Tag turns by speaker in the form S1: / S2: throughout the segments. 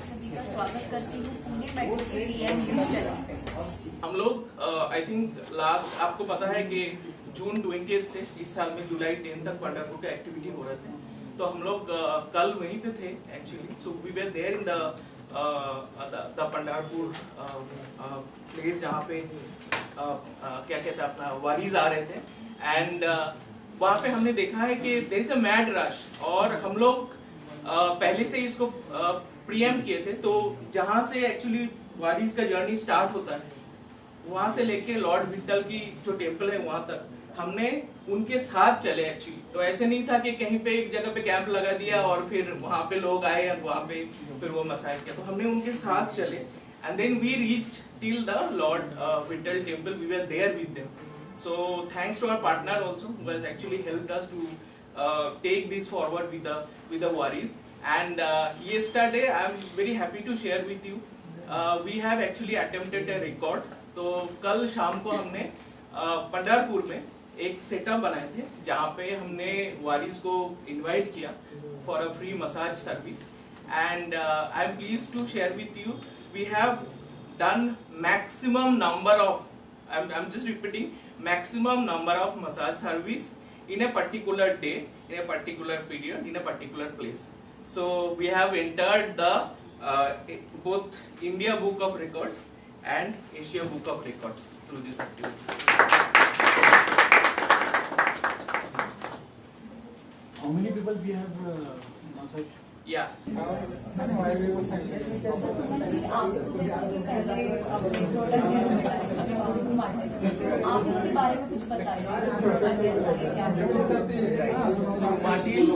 S1: सभी का स्वागत करती हूँ पुणे मेट्रो के पीएम न्यूज चैनल। हम लोग
S2: आई थिंक लास्ट आपको पता है कि जून 20 से इस साल में जुलाई 10 तक पंढरपुर के एक्टिविटी हो रहे थे, तो हम लोग कल वहीं पे थे actually. So we were there in the Pandharpur place जहाँ पे क्या कहते हैं अपना वारीज आ रहे थे, एंड वहाँ पे हमने देखा है कि there is a mad rush, और हम लोग पहले से इसको प्रीएम किए थे। तो जहाँ से एक्चुअली वारीज का जर्नी स्टार्ट होता है, वहां से लेके लॉर्ड विट्ठल की जो टेम्पल है वहां तक हमने उनके साथ चले एक्चुअली। तो ऐसे नहीं था कि कहीं पे एक जगह पे कैंप लगा दिया और फिर वहां पे लोग आए और वहां पे फिर वो मसाज किया। तो हमने उनके साथ चले, and then we reached till the Lord Vitthal temple. We were there with them. So thanks to our partner also who has actually helped us to take this forward with the Waris. And yesterday I am very happy to share with you, we have actually attempted a record. तो कल शाम को हमने पंढरपुर में एक setup बनाए थे जहाँ पे हमने वारिस को इनवाइट किया for a free massage service, and I am please to share with you we have done maximum number of, I am just repeating, maximum number of massage service in a particular day, in a particular period, in a particular place. So we have entered the both India Book of Records and Asia Book of Records through this activity.
S3: How many people we have massage?
S2: Yes.
S1: Suman ji, आपको जैसे कि पहले अपने product में बताया आप इसके बारे में कुछ बताइए,
S2: रूमाटिल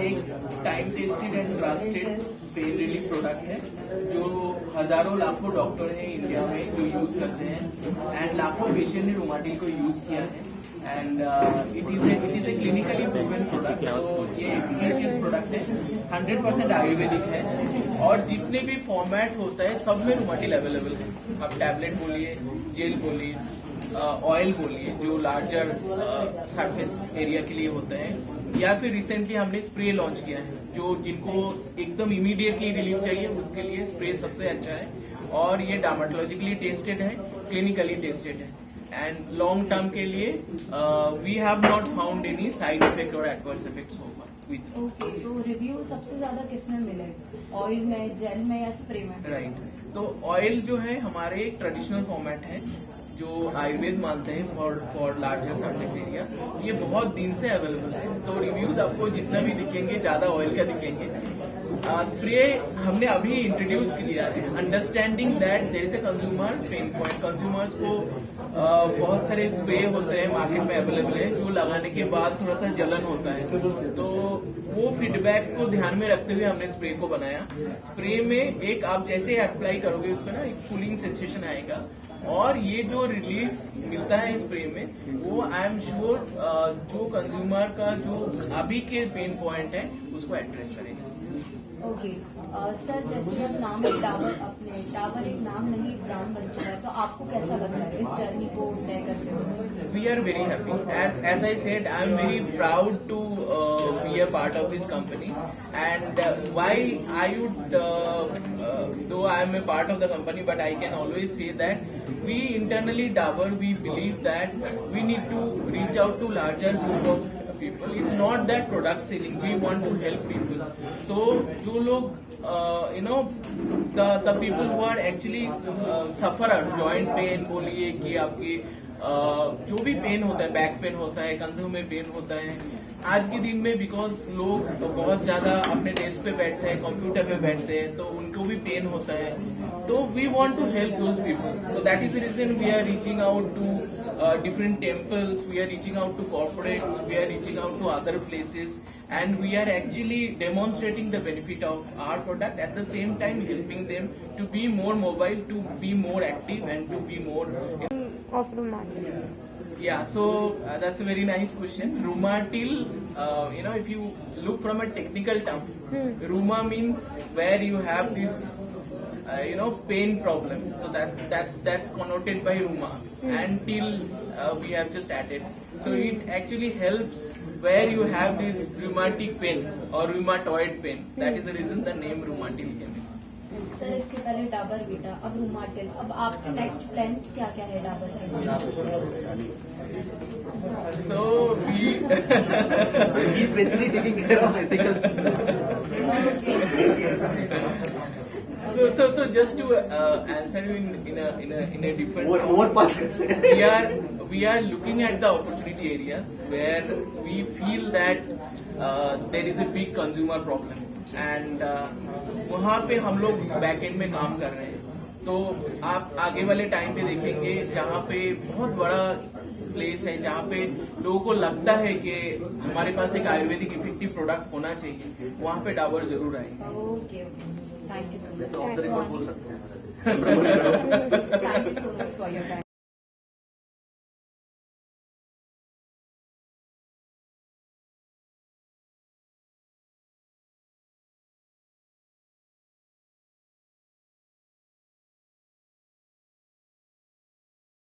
S2: एक time tested and trusted pain relief product है जो हजारों लाखों डॉक्टर हैं इंडिया में जो यूज करते हैं, एंड लाखों पेशेंट ने रूमाटिल को यूज किया है, and it is a clinically proven product. तो ये एफिशिएंट प्रोडक्ट है, 100% आयुर्वेदिक है, और जितने भी फॉर्मेट होता है सब में रूमाटिल अवेलेबल है। आप टैबलेट बोलिए, जेल बोलिए, ऑयल बोलिए जो लार्जर सरफेस एरिया के लिए होते हैं, या फिर रिसेंटली हमने स्प्रे लॉन्च किया है जो जिनको एकदम इमीडिएटली रिलीफ चाहिए उसके लिए स्प्रे सबसे अच्छा है, और ये डर्मेटोलॉजिकली टेस्टेड है, क्लिनिकली टेस्टेड है, एंड लॉन्ग टर्म के लिए we have not found any side effect और adverse effect so far.
S1: Okay, तो रिव्यू सबसे ज्यादा किसमें मिले, ऑयल में, जेल में या स्प्रे में?
S2: राइट, तो ऑयल जो है हमारे एक ट्रेडिशनल फॉर्मेट है जो आयुर्वेद मानते हैं फॉर लार्जर सरफेस एरिया, ये बहुत दिन से अवेलेबल है। तो रिव्यूज आपको जितना भी दिखेंगे ज्यादा ऑयल का दिखेंगे। स्प्रे हमने अभी इंट्रोड्यूस किया है, understanding that there is a consumer pain point. Consumers को बहुत सारे स्प्रे होते हैं मार्केट में अवेलेबल है जो लगाने के बाद थोड़ा सा जलन होता है, तो वो फीडबैक को ध्यान में रखते हुए हमने स्प्रे को बनाया। स्प्रे में एक आप जैसे अप्लाई करोगे उसमें ना एक कूलिंग सेंसेशन आएगा, और ये जो रिलीफ मिलता है स्प्रे में वो आई एम श्योर जो कंज्यूमर का जो अभी के पेन पॉइंट है उसको एड्रेस करेगा।
S1: ओके सर, जैसे अब नाम एक डाबर, अपने डाबर एक नाम नहीं ब्रांड बन चुका है, तो आपको कैसा लग रहा है इस जर्नी को तय करते हुए?
S2: We are very happy. As I said, I am very proud to be a part of this company. And why I would, though I am a part of the company, but I can always say that we internally Dabur, we believe that we need to reach out to larger group of people. It's not that product selling. We want to help people. तो जो लोग the people who are actually sufferers, joint pain बोलिए कि आपकी जो भी pen होता है, बैक पेन होता है, कंधों में पेन होता है, आज के दिन में बिकॉज लोग बहुत ज्यादा अपने डेस्क पे बैठते हैं, कंप्यूटर पे बैठते हैं, तो उनको भी पेन होता है, तो we want to help those people. तो that is the reason we are reaching out to different temples, we are reaching out to corporates, we are reaching out to other places, and we are actually demonstrating the benefit of our product, at the same time helping them to be more mobile, to be more active, and to be more
S4: of Rumatil.
S2: Yeah, so that's a very nice question. Rumatil, if you look from a technical term, Ruma means where you have this pain problem, so that's connoted by Ruma, and till we have just added, so it actually helps where you have this rheumatic pain or rheumatoid pain. That is the reason the name Rumatil came in.
S1: Sir इसके पहले Dabur Vita, अब रूमाटिल, अब आपके next plans क्या क्या है डाबर के?
S2: So we
S5: So he's basically taking care of ethical.
S2: so just to answer you in a different
S5: More pass.
S2: we are looking at the opportunity areas where we feel that there is a big consumer problem and वहाँ पे हम लोग back and में काम कर रहे हैं। तो आप आगे वाले टाइम पे देखेंगे जहाँ पे बहुत बड़ा प्लेस है जहाँ पे लोगों को लगता है कि हमारे पास एक आयुर्वेदिक इफेक्टिव प्रोडक्ट होना चाहिए, वहाँ पे डाबर जरूर आएंगे।
S1: Okay, thank you so much.
S5: Of the record बोल सकते हैं।
S1: Thank you so much for your time.